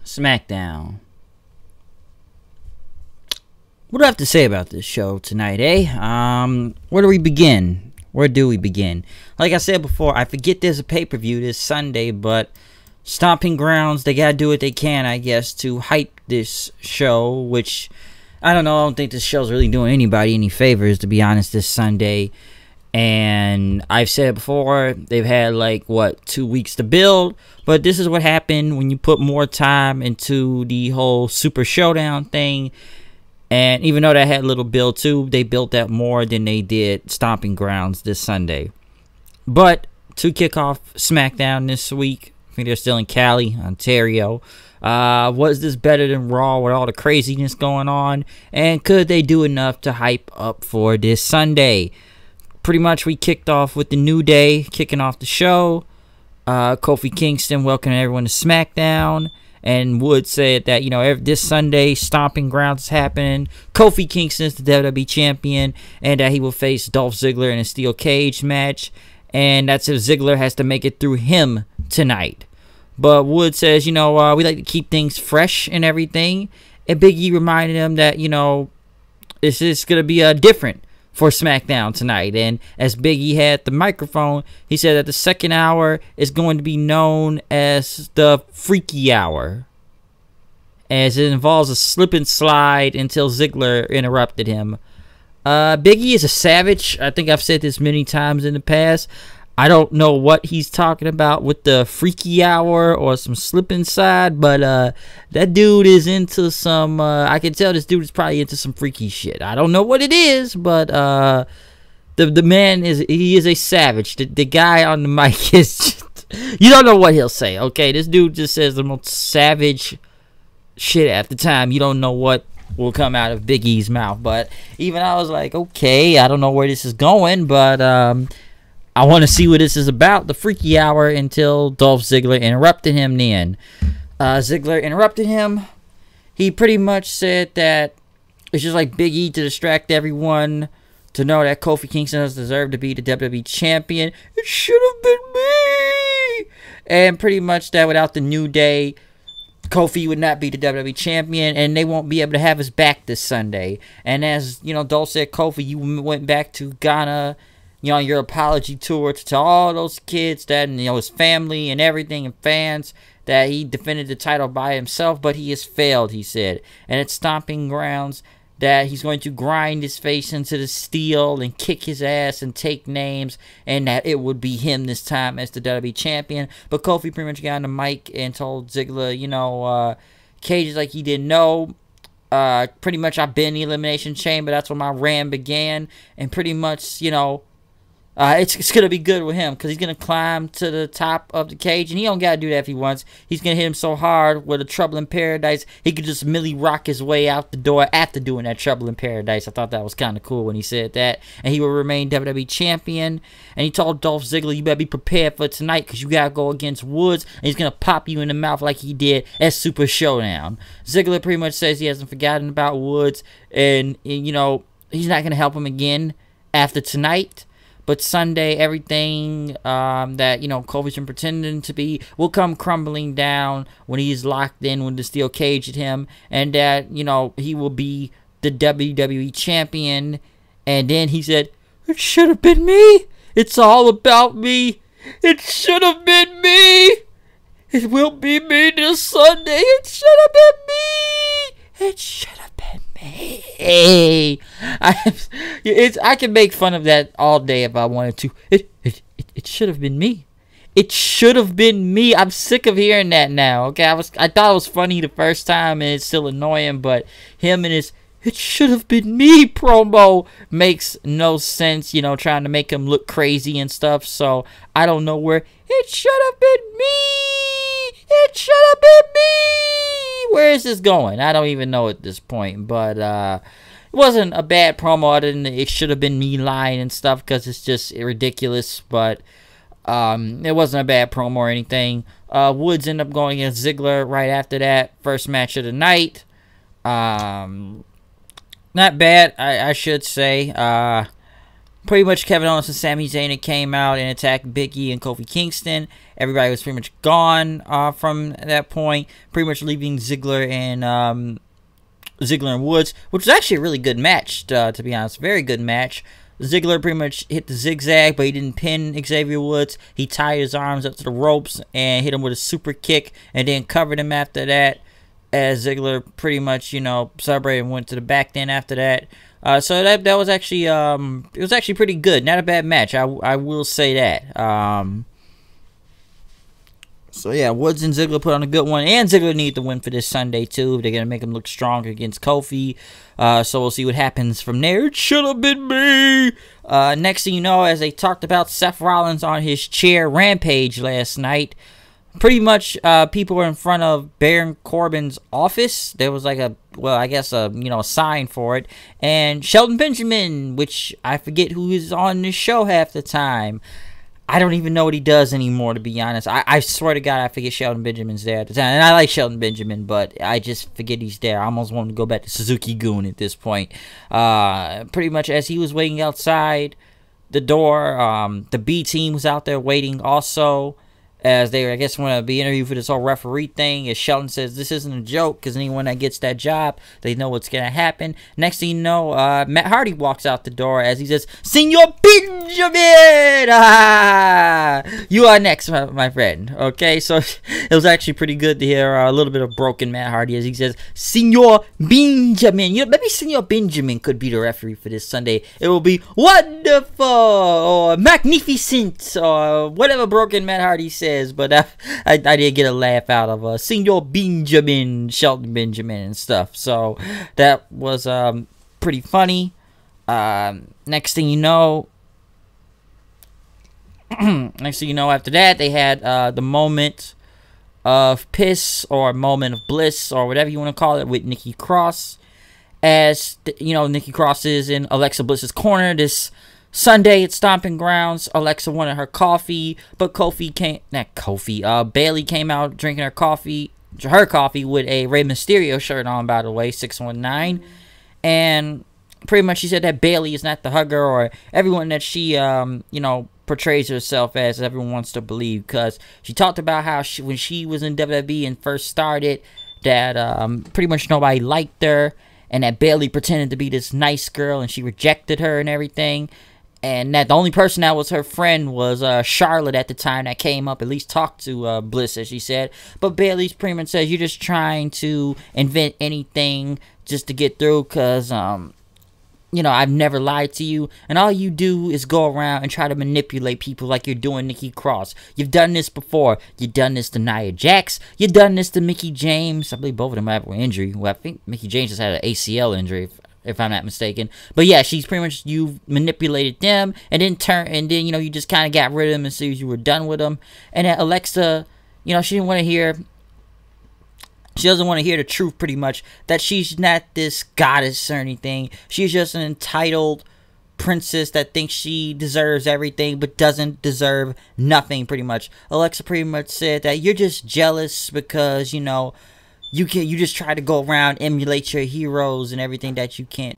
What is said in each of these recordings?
Smackdown. What do I have to say about this show tonight, eh? Where do we begin? Like I said before, I forget there's a pay-per-view this Sunday, but Stomping Grounds, they gotta do what they can, I guess, to hype this show, which, I don't know, I don't think this show's really doing anybody any favors, to be honest, this Sunday. And I've said before, they've had, 2 weeks to build, but this is what happened when you put more time into the whole Super Showdown thing. And even though that had a little build too, they built that more than they did Stomping Grounds this Sunday. But to kick off Smackdown this week, I think they're still in Cali, Ontario. Was this better than Raw with all the craziness going on? And could they do enough to hype up for this Sunday? Pretty much we kicked off with the New Day kicking off the show. Kofi Kingston welcoming everyone to Smackdown. And Wood said that, this Sunday, Stomping Grounds is happening. Kofi Kingston is the WWE Champion. And that he will face Dolph Ziggler in a steel cage match. And that's if Ziggler has to make it through him tonight. But Wood says, we like to keep things fresh and everything. And Big E reminded him that, this is going to be different for Smackdown tonight. And as Big E had the microphone, he said that the second hour is going to be known as the Freaky Hour, as it involves a slip and slide until Ziggler interrupted him. Big E is a savage. I think I've said this many times in the past. I don't know what he's talking about with the Freaky Hour or some slip inside, but that dude is into some, I can tell this dude is probably into some freaky shit. I don't know what it is, but the man he is a savage. The guy on the mic is just, you don't know what he'll say, okay? This dude just says the most savage shit at the time. You don't know what will come out of Big E's mouth, but even I was like, okay, I don't know where this is going, but I want to see what this is about, the Freaky Hour, until Dolph Ziggler interrupted him then. Ziggler interrupted him. He pretty much said that it's just like Big E to distract everyone, to know that Kofi Kingston doesn't deserve to be the WWE Champion. It should have been me! And pretty much that without the New Day, Kofi would not be the WWE Champion, and they won't be able to have his back this Sunday. And as, Dolph said, Kofi, you went back to Ghana, on your apology tour to tell all those kids that, his family and everything and fans that he defended the title by himself, but he has failed, he said. And it's Stomping Grounds that he's going to grind his face into the steel and kick his ass and take names, and that it would be him this time as the WWE Champion. But Kofi pretty much got on the mic and told Ziggler, Cage is like he didn't know. Pretty much I've been in the Elimination Chamber. That's where my reign began. And pretty much, it's going to be good with him because he's going to climb to the top of the cage, and he don't got to do that if he wants. He's going to hit him so hard with a Trouble in Paradise, he could just Millie rock his way out the door after doing that Trouble in Paradise. I thought that was kind of cool when he said that. And he will remain WWE Champion. And he told Dolph Ziggler, you better be prepared for tonight because you got to go against Woods, and he's going to pop you in the mouth like he did at Super Showdown. Ziggler pretty much says he hasn't forgotten about Woods, and he's not going to help him again after tonight. But Sunday, everything that, Kofi's been pretending to be will come crumbling down when he's locked in with the steel cage at him. And that, he will be the WWE Champion. And then he said, it should have been me. It's all about me. It should have been me. It will be me this Sunday. It should have been me. It should have been me. I can make fun of that all day if I wanted to. It should have been me. It should have been me. I'm sick of hearing that now. Okay, I thought it was funny the first time, and it's still annoying. But him and his "it should have been me" promo makes no sense. Trying to make him look crazy and stuff. So I don't know where it should have been me. It should have been me. Where is this going? I don't even know at this point. But it wasn't a bad promo other than the "it should have been me" line and stuff, because it's just ridiculous. But it wasn't a bad promo or anything. Woods ended up going against Ziggler right after that. First match of the night. Not bad, I should say. pretty much Kevin Owens and Sami Zayn came out and attacked Big E and Kofi Kingston. Everybody was pretty much gone from that point, pretty much leaving Ziggler and Woods, which was actually a really good match, to be honest. Very good match. Ziggler pretty much hit the zigzag, but he didn't pin Xavier Woods. He tied his arms up to the ropes and hit him with a super kick and then covered him after that, as Ziggler pretty much, you know, celebrated and went to the back then after that. So that was actually, it was actually pretty good. Not a bad match, I will say that. So yeah, Woods and Ziggler put on a good one, and Ziggler need to win for this Sunday too. They're gonna make him look stronger against Kofi. So we'll see what happens from there. It should have been me. Next thing you know, as they talked about Seth Rollins on his chair rampage last night, pretty much people were in front of Baron Corbin's office. There was like a, well, I guess a, you know, a sign for it, and Shelton Benjamin, which I forget who is on the show half the time. I don't even know what he does anymore, to be honest. I swear to God, I forget Shelton Benjamin's there at the time. And I like Shelton Benjamin, but I just forget he's there. I almost want to go back to Suzuki Goon at this point. Pretty much as he was waiting outside the door, the B team was out there waiting also, as they, I guess, want to be interviewed for this whole referee thing. As Shelton says, this isn't a joke, because anyone that gets that job, they know what's going to happen. Next thing you know, Matt Hardy walks out the door as he says, Senor Benjamin! Ah, you are next, my friend. Okay, so it was actually pretty good to hear a little bit of broken Matt Hardy as he says, Senor Benjamin. You know, maybe Senor Benjamin could be the referee for this Sunday. It will be wonderful, or magnificent, or whatever broken Matt Hardy says. But I did get a laugh out of Senor Benjamin, Shelton Benjamin and stuff. So that was pretty funny. Next thing you know, after that, they had the moment of piss, or moment of bliss, or whatever you want to call it, with Nikki Cross. As you know, Nikki Cross is in Alexa Bliss's corner this Sunday at Stomping Grounds. Alexa wanted her coffee, but Bailey came out drinking her coffee with a Rey Mysterio shirt on, by the way, 619. And pretty much she said that Bailey is not the hugger, or everyone that she, you know, portrays herself as everyone wants to believe, because she talked about how when she was in WWE and first started, that pretty much nobody liked her, and that Bailey pretended to be this nice girl, and she rejected her and everything. And that the only person that was her friend was Charlotte at the time, that came up, at least talked to Bliss, as she said. But Bailey's pretty much says, you're just trying to invent anything just to get through, because, you know, I've never lied to you. And all you do is go around and try to manipulate people like you're doing Nikki Cross. You've done this before. You've done this to Nia Jax. You've done this to Mickie James. I believe both of them have an injury. Well, I think Mickie James just had an ACL injury, if I'm not mistaken. But yeah, she's pretty much, you manipulated them, and then you know, you just kind of got rid of them as soon as you were done with them. And that Alexa, you know, she doesn't want to hear the truth, pretty much, that she's not this goddess or anything. She's just an entitled princess that thinks she deserves everything but doesn't deserve nothing, pretty much. Alexa pretty much said that you're just jealous because, you know, you just try to go around, emulate your heroes and everything that you can't.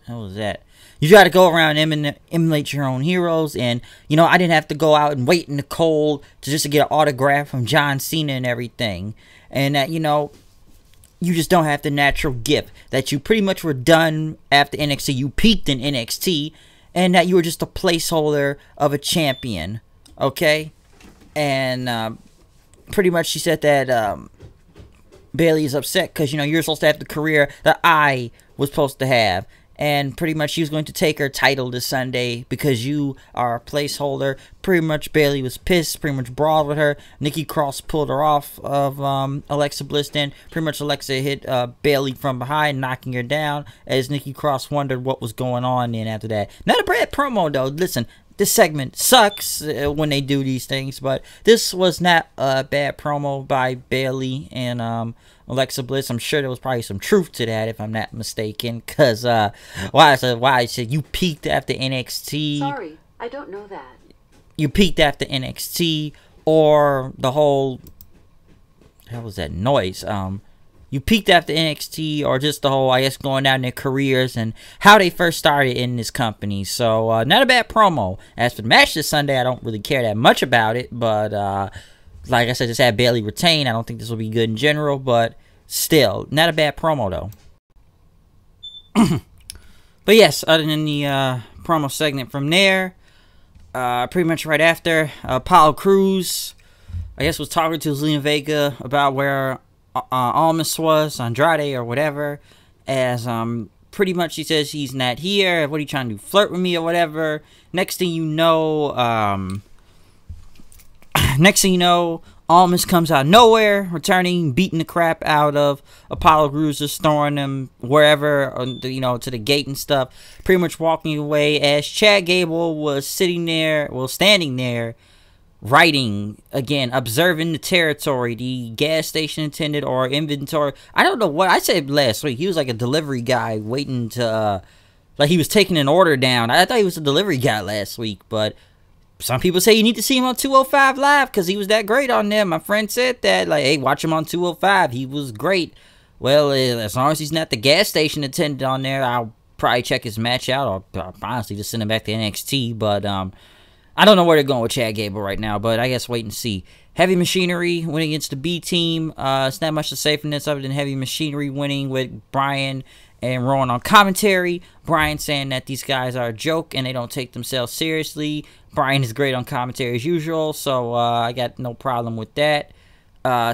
How was that? You try to go around and emulate your own heroes, and, you know, I didn't have to go out and wait in the cold just to get an autograph from John Cena and everything. And that, you know, you just don't have the natural gift. That you pretty much were done after NXT. You peaked in NXT. And that you were just a placeholder of a champion, okay? And pretty much she said that Bailey is upset because, you know, you're supposed to have the career that I was supposed to have. And pretty much she was going to take her title this Sunday because you are a placeholder. Pretty much Bailey was pissed, pretty much brawled with her. Nikki Cross pulled her off of Alexa Bliss then. Pretty much Alexa hit Bailey from behind, knocking her down, as Nikki Cross wondered what was going on then after that. Not a bad promo though. Listen, this segment sucks when they do these things, but this was not a bad promo by Bailey and Alexa Bliss. I'm sure there was probably some truth to that, if I'm not mistaken, because why I said you peaked after NXT. Sorry, I don't know that. You peaked after NXT, or the whole, how was that noise? you peaked after NXT, or just the whole, I guess, going down their careers and how they first started in this company. So, not a bad promo. As for the match this Sunday, I don't really care that much about it, but, like I said, just had Bayley retain. I don't think this will be good in general, but still, not a bad promo, though. But yes, other than the promo segment from there, pretty much right after, Apollo Crews, I guess, was talking to Zelina Vega about where Almas was, Andrade or whatever, as pretty much he says he's not here. What are you trying to do, flirt with me or whatever? Next thing you know, Almas comes out of nowhere, returning, beating the crap out of Apollo Crews, just throwing him wherever, you know, to the gate and stuff. Pretty much walking away as Chad Gable was standing there, writing, again, observing the territory, the gas station attendant or inventory. I don't know what I said last week. He was like a delivery guy waiting to, like he was taking an order down. I thought he was a delivery guy last week, but some people say you need to see him on 205 Live because he was that great on there. My friend said that, like, hey, watch him on 205. He was great. Well, as long as he's not the gas station attendant on there, I'll probably check his match out, or honestly just send him back to NXT. But I don't know where they're going with Chad Gable right now, but I guess wait and see. Heavy Machinery winning against the B team. It's not much to say from this other than Heavy Machinery winning with Brian and Rowan on commentary. Brian saying that these guys are a joke and they don't take themselves seriously. Brian is great on commentary as usual, so I got no problem with that.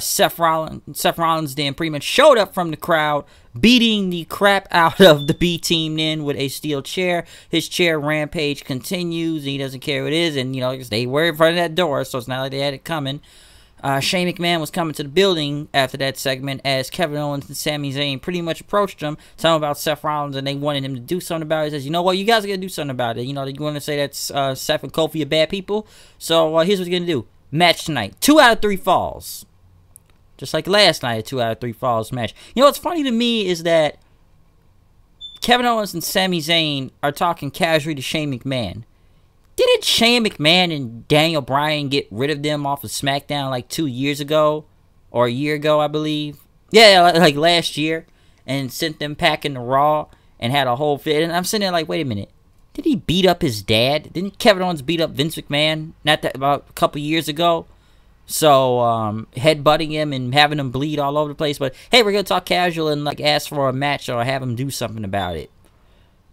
Seth Rollins then pretty much showed up from the crowd, beating the crap out of the B team then with a steel chair. His chair rampage continues, and he doesn't care what it is, and, you know, they were in front of that door, so it's not like they had it coming. Shane McMahon was coming to the building after that segment as Kevin Owens and Sami Zayn pretty much approached him, telling him about Seth Rollins, and they wanted him to do something about it. He says, you know what, you guys are going to do something about it. You know, you want to say that Seth and Kofi are bad people? So here's what you're going to do. Match tonight. 2 out of 3 falls. Just like last night, a 2 out of 3 falls match. You know what's funny to me is that Kevin Owens and Sami Zayn are talking casually to Shane McMahon. Didn't Shane McMahon and Daniel Bryan get rid of them off of Smackdown like 2 years ago? Or a year ago, I believe. Yeah, like last year. And sent them packing to Raw and had a whole fit. And I'm sitting there like, wait a minute. Did he beat up his dad? Didn't Kevin Owens beat up Vince McMahon not that about a couple years ago? So, headbutting him and having him bleed all over the place. But, hey, we're going to talk casual and, like, ask for a match or have him do something about it.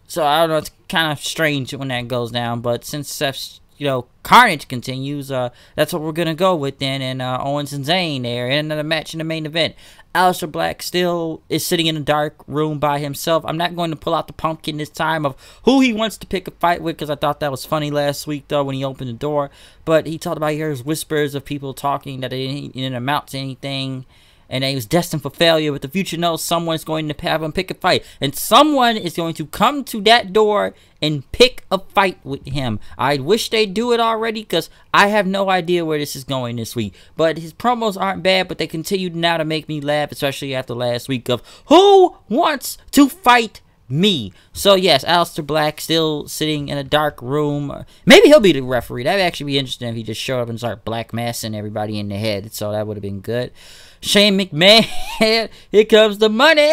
So, I don't know. It's kind of strange when that goes down. But since Seth's, you know, carnage continues, that's what we're going to go with then. And Owens and Zayn there in another match in the main event. Aleister Black still is sitting in a dark room by himself. I'm not going to pull out the pumpkin this time of who he wants to pick a fight with, because I thought that was funny last week, though, when he opened the door. But he talked about he hears whispers of people talking that it didn't amount to anything, and that he was destined for failure. But the future knows someone's going to have him pick a fight, and someone is going to come to that door and pick a fight with him. I wish they'd do it already, because I have no idea where this is going this week. But his promos aren't bad, but they continue now to make me laugh, especially after last week of who wants to fight me. So yes, Aleister Black still sitting in a dark room. Maybe he'll be the referee. That'd actually be interesting if he just showed up and started black massing everybody in the head. So that would have been good. Shane McMahon, here comes the money.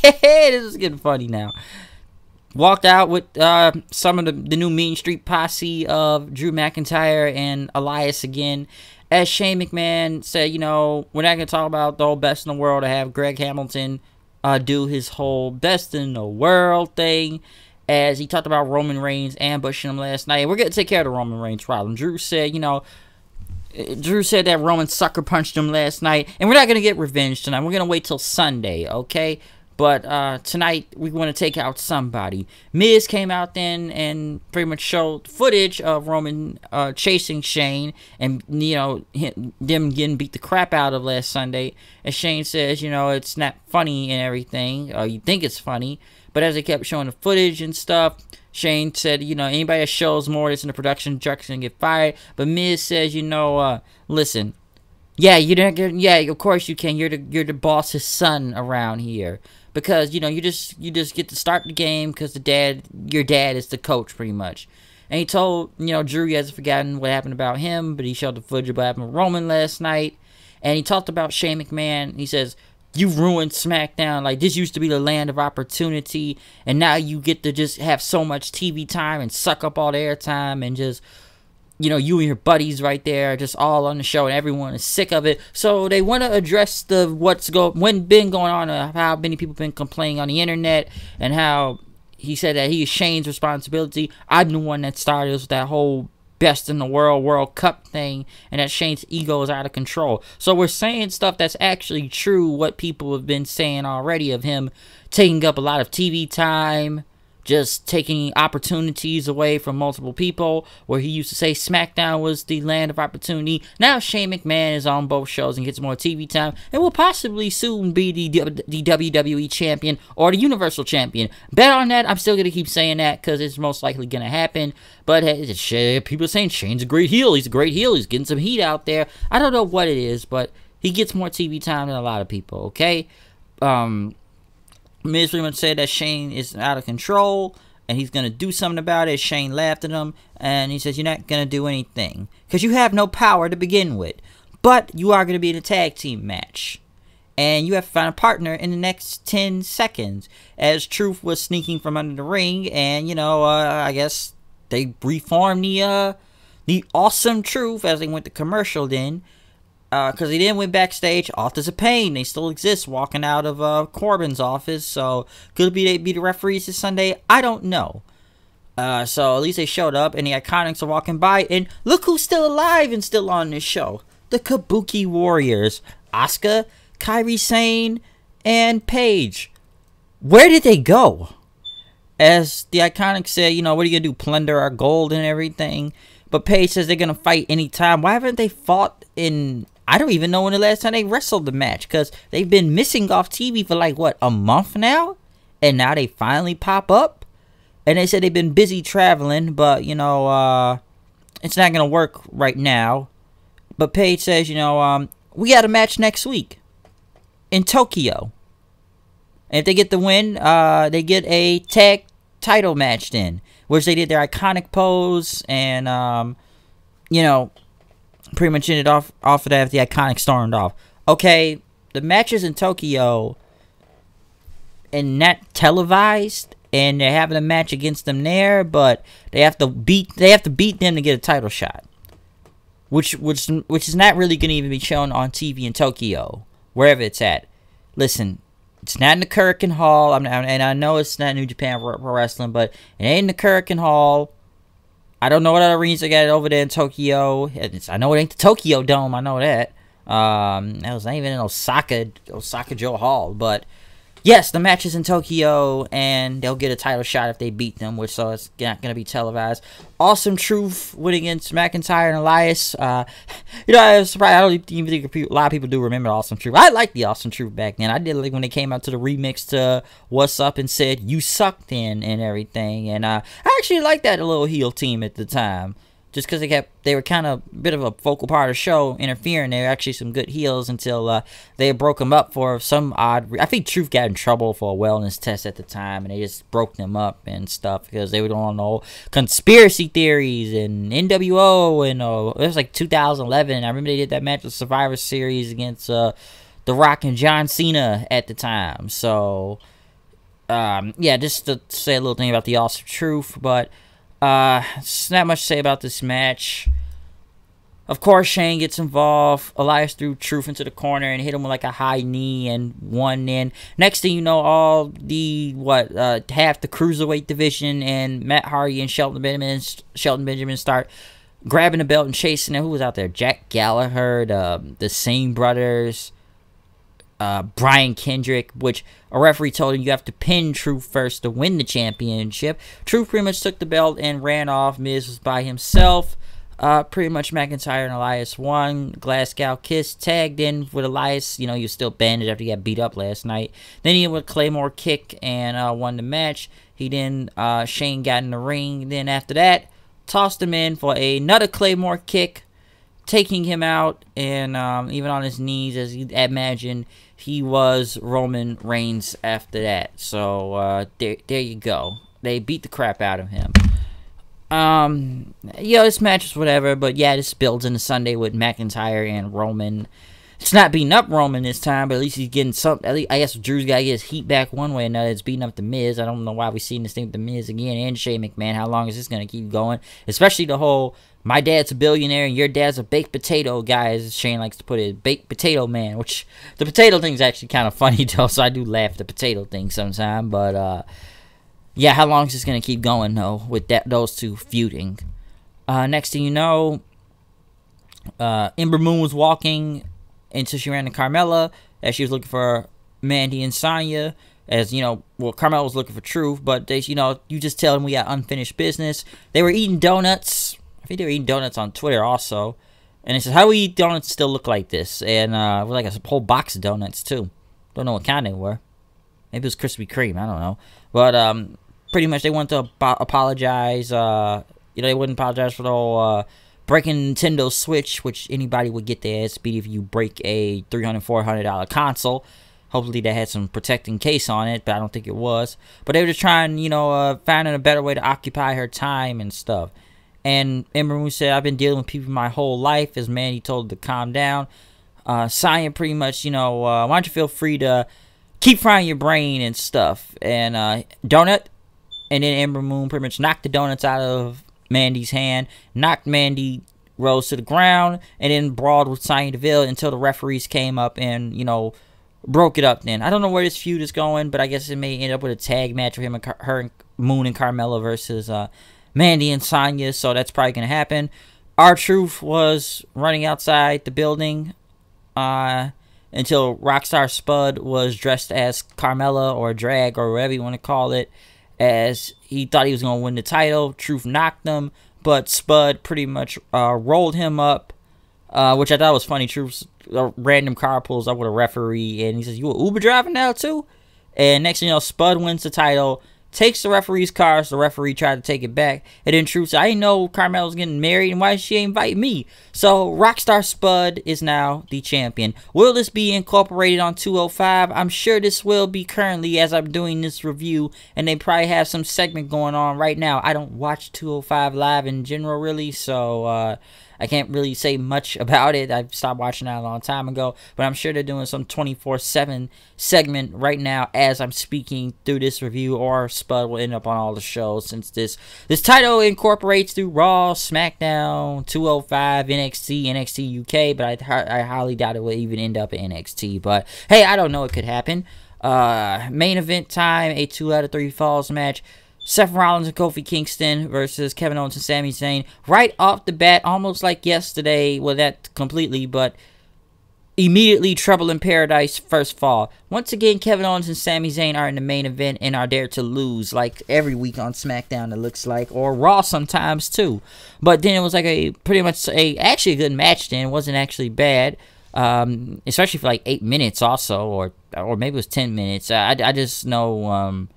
This is getting funny now. Walked out with some of the new Mean Street posse of Drew McIntyre and Elias again. As Shane McMahon said, you know, we're not going to talk about the whole best in the world to have Greg Hamilton do his whole best in the world thing. As he talked about Roman Reigns ambushing him last night. We're going to take care of the Roman Reigns problem. Drew said, you know, Drew said that Roman sucker punched him last night. And we're not going to get revenge tonight. We're going to wait till Sunday, okay? But tonight, we want to take out somebody. Miz came out then and pretty much showed footage of Roman chasing Shane and, you know, them getting beat the crap out of last Sunday. And Shane says, you know, it's not funny and everything. Or you think it's funny. But as they kept showing the footage and stuff, Shane said, you know, anybody that shows more that's in the production truck's going to get fired. But Miz says, you know, listen. Yeah, yeah, of course you can. You're the boss's son around here. Because, you know, you just get to start the game because your dad is the coach pretty much. And he told, you know, Drew he hasn't forgotten what happened about him, but he showed the footage of what happened with Roman last night. And he talked about Shane McMahon. He says, you ruined SmackDown. Like, this used to be the land of opportunity, and now you get to just have so much TV time and suck up all the airtime, and just, you know, you and your buddies right there just all on the show, and everyone is sick of it. So they want to address what's been going on, how many people been complaining on the internet, and how he said that he is Shane's responsibility. I'm the one that started with that whole best in the World Cup thing, and that Shane's ego is out of control. So we're saying stuff that's actually true, what people have been saying already, of him taking up a lot of TV time, just taking opportunities away from multiple people, where he used to say SmackDown was the land of opportunity. Now Shane McMahon is on both shows and gets more TV time, and will possibly soon be the WWE champion or the Universal champion. Bet on that. I'm still going to keep saying that because it's most likely going to happen. But people are saying Shane's a great heel. He's a great heel. He's getting some heat out there. I don't know what it is, but he gets more TV time than a lot of people, okay? Miz pretty much said that Shane is out of control and he's going to do something about it. Shane laughed at him and he says, you're not going to do anything because you have no power to begin with. But you are going to be in a tag team match. And you have to find a partner in the next 10 seconds. As Truth was sneaking from under the ring, and, you know, I guess they reformed the Awesome Truth as they went to commercial then. Because he then went backstage. Authors of Pain, they still exist, walking out of Corbin's office. So could they be the referees this Sunday? I don't know. So at least they showed up, and the Iconics are walking by, and look who's still alive and still on this show: the Kabuki Warriors, Asuka, Kairi Sane, and Paige. Where did they go? As the Iconics say, you know, what are you gonna do? Plunder our gold and everything? But Paige says they're gonna fight anytime. Why haven't they fought in? I don't even know when the last time they wrestled the match, because they've been missing off TV for like, what, a month now? And now they finally pop up? And they said they've been busy traveling, but, you know, it's not going to work right now. But Paige says, you know, we got a match next week in Tokyo. And if they get the win, they get a tag title match then, which they did their iconic pose and, you know, pretty much ended off of that. The Iconic stormed off. Okay, the matches in Tokyo and not televised, and they're having a match against them there, but they have to beat them to get a title shot, which is not really going to even be shown on TV in Tokyo, wherever it's at. Listen, it's not in the Kurikan Hall, and I know it's not New Japan Pro Wrestling, but it ain't in the Kurikan Hall. I don't know what other arenas they got over there in Tokyo. I know it ain't the Tokyo Dome. I know that. That was not even in Osaka Joe Hall. But yes, the match is in Tokyo, and they'll get a title shot if they beat them, which so it's not going to be televised. Awesome Truth went against McIntyre and Elias. You know, I was surprised. I don't even think a lot of people do remember Awesome Truth. I liked the Awesome Truth back then. I did like when they came out to the remix to What's Up and said, you sucked in and everything. And I actually liked that little heel team at the time. Just because they were kind of a bit of a focal part of the show, interfering. They were actually some good heels until they broke them up for some odd. I think Truth got in trouble for a wellness test at the time, and they just broke them up and stuff because they were on the whole conspiracy theories and NWO, and it was like 2011. I remember they did that match with Survivor Series against The Rock and John Cena at the time. So yeah, just to say a little thing about the Awesome Truth, but. There's not much to say about this match. Of course, Shane gets involved. Elias threw Truth into the corner and hit him with like a high knee and won in. Next thing you know, all the, half the Cruiserweight division and Matt Hardy and Shelton Benjamin start grabbing the belt and chasing it. Who was out there? Jack Gallagher, the Singh brothers, Brian Kendrick, which a referee told him you have to pin Truth first to win the championship. Truth pretty much took the belt and ran off. Miz was by himself. Pretty much McIntyre and Elias won. Glasgow Kiss tagged in with Elias. You know, he was still bandaged after he got beat up last night. Then he went Claymore kick and won the match. Shane got in the ring. Then after that, tossed him in for another Claymore kick, taking him out, and even on his knees, as you imagine, he was Roman Reigns after that. So there you go. They beat the crap out of him. Yeah, this match is whatever, but yeah, this builds into Sunday with McIntyre and Roman. It's not beating up Roman this time, but at least he's getting something. At least, I guess Drew's got to get his heat back one way or another. It's beating up The Miz. I don't know why we're seeing this thing with The Miz again and Shane McMahon. How long is this going to keep going? Especially the whole, my dad's a billionaire and your dad's a baked potato guy, as Shane likes to put it. Baked potato man, which the potato thing is actually kind of funny, though, so I do laugh at the potato thing sometimes. But, yeah, how long is this going to keep going, though, with those two feuding? Next thing you know, Ember Moon was walking until she ran to Carmella as she was looking for Mandy and Sonya. As, you know, well, Carmella was looking for Truth, but they, you know, you just tell them we got unfinished business. They were eating donuts. I think they were eating donuts on Twitter also. And they said, how do we eat donuts still look like this? And it was like a whole box of donuts, too. Don't know what kind they were. Maybe it was Krispy Kreme. I don't know. But pretty much they wanted to apologize. You know, they wouldn't apologize for the whole breaking Nintendo Switch, which anybody would get their ass beat if you break a $300, $400 console. Hopefully they had some protecting case on it, but I don't think it was. But they were just trying, you know, finding a better way to occupy her time and stuff. And Ember Moon said, I've been dealing with people my whole life, as Mandy told her to calm down. Sonya pretty much, you know, why don't you feel free to keep frying your brain and stuff. And donut. And then Ember Moon pretty much knocked the donuts out of Mandy's hand, knocked Mandy Rose to the ground, and then brawled with Sonya Deville until the referees came up and, you know, broke it up then. I don't know where this feud is going, but I guess it may end up with a tag match with him and her and Moon and Carmella versus Mandy and Sonya, so that's probably going to happen. R-Truth was running outside the building until Rockstar Spud was dressed as Carmella or Drag or whatever you want to call it, as he thought he was going to win the title. Truth knocked him, but Spud pretty much rolled him up, which I thought was funny. Truth's random car pulls up with a referee, and he says, you an Uber driver now, too? And next thing you know, Spud wins the title, takes the referee's car, so the referee tried to take it back, and then Truth said, I didn't know Carmella was getting married, and why did she invite me? So, Rockstar Spud is now the champion. Will this be incorporated on 205? I'm sure this will be currently as I'm doing this review, and they probably have some segment going on right now. I don't watch 205 Live in general, really, so, I can't really say much about it. I stopped watching that a long time ago. But I'm sure they're doing some 24/7 segment right now as I'm speaking through this review. Or Spud will end up on all the shows, since this title incorporates through Raw, Smackdown, 205, NXT, NXT UK. But I highly doubt it will even end up in NXT. But hey, I don't know. It could happen. Main event time, a 2 out of 3 falls match. Seth Rollins and Kofi Kingston versus Kevin Owens and Sami Zayn. Right off the bat, almost like yesterday. Well, that completely, but immediately Trouble in Paradise first fall. Once again, Kevin Owens and Sami Zayn are in the main event and are there to lose, like every week on SmackDown, it looks like, or Raw sometimes too. But then it was like actually a good match. Then it wasn't actually bad, especially for like 8 minutes also, or maybe it was 10 minutes. I just know.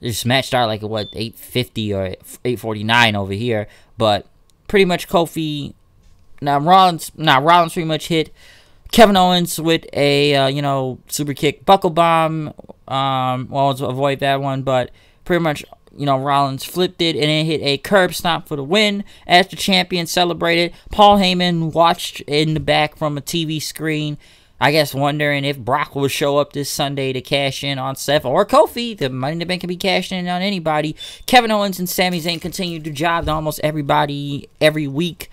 This match started like at what, 8:50 or 8:49 over here, but pretty much Kofi. Now Rollins pretty much hit Kevin Owens with a you know, super kick buckle bomb. Well, to avoid that one, but pretty much, you know, Rollins flipped it and then hit a curb stomp for the win. As the champion celebrated, Paul Heyman watched in the back from a TV screen, I guess wondering if Brock will show up this Sunday to cash in on Seth or Kofi. The Money in the Bank can be cashed in on anybody. Kevin Owens and Sami Zayn continue to job to almost everybody every week.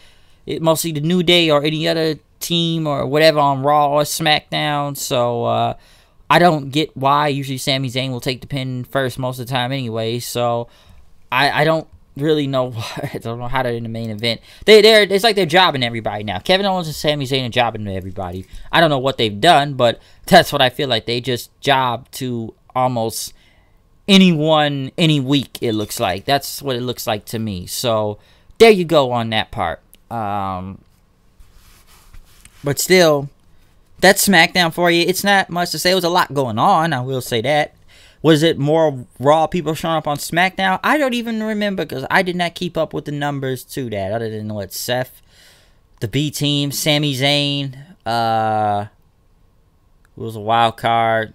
Mostly the New Day or any other team or whatever on Raw or SmackDown. So I don't get why. Usually Sami Zayn will take the pin first most of the time anyway. So I don't really know. I don't know how they're in the main event. It's like they're jobbing everybody now. Kevin Owens and Sami Zayn are jobbing to everybody. I don't know what they've done, but that's what I feel like. They just job to almost anyone any week, it looks like. That's what it looks like to me. So there you go on that part. But still, that's SmackDown for you. It's not much to say. It was a lot going on, I will say that. Was it more Raw people showing up on SmackDown? I don't even remember, because I did not keep up with the numbers to that. Other than what, Seth, the B Team, Sami Zayn, who was a wild card.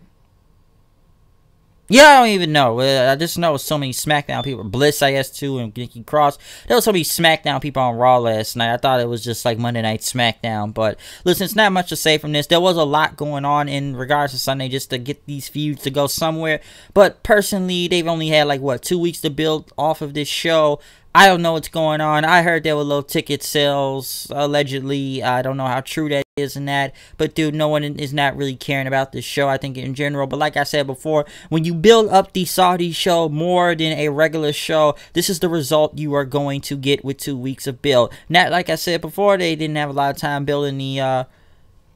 Yeah, I don't even know. I just know so many SmackDown people. Bliss, I guess, too, and Nikki Cross. There was so many SmackDown people on Raw last night. I thought it was just like Monday Night SmackDown. But listen, it's not much to say from this. There was a lot going on in regards to Sunday just to get these feuds to go somewhere. But personally, they've only had like, what, 2 weeks to build off of this show. I don't know what's going on. I heard there were low ticket sales, allegedly. I don't know how true that is and that. But, dude, no one is not really caring about this show, I think, in general. But like I said before, when you build up the Saudi show more than a regular show, this is the result you are going to get with 2 weeks of build. Not, like I said before, they didn't have a lot of time building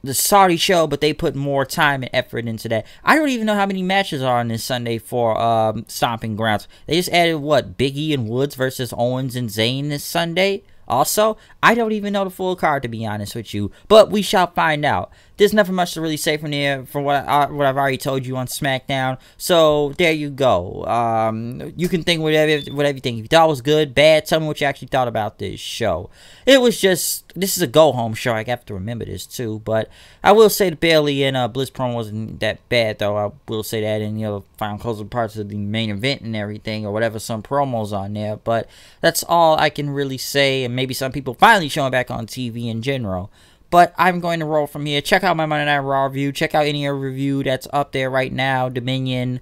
the Saudi show, but they put more time and effort into that. I don't even know how many matches are on this Sunday for Stomping Grounds. They just added, what, Big E and Woods versus Owens and Zayn this Sunday? Also, I don't even know the full card, to be honest with you, but we shall find out. There's nothing much to really say from there from what I've already told you on SmackDown, so there you go. You can think whatever you think. If you thought it was good, bad, tell me what you actually thought about this show. It was just, this is a go-home show. I have to remember this too, but I will say the Bayley and Bliss promo wasn't that bad, though. I will say that in the final closing parts of the main event and everything, or whatever, some promos on there, but that's all I can really say, and maybe some people finally showing back on TV in general. But I'm going to roll from here. Check out my Monday Night Raw review. Check out any other review that's up there right now. Dominion,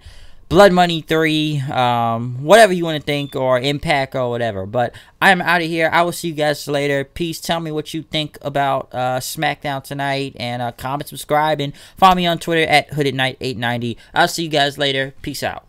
Blood Money 3, whatever you want to think, or Impact or whatever. But I'm out of here. I will see you guys later. Peace. Tell me what you think about SmackDown tonight. And comment, subscribe, and follow me on Twitter at HoodedKnight890. I'll see you guys later. Peace out.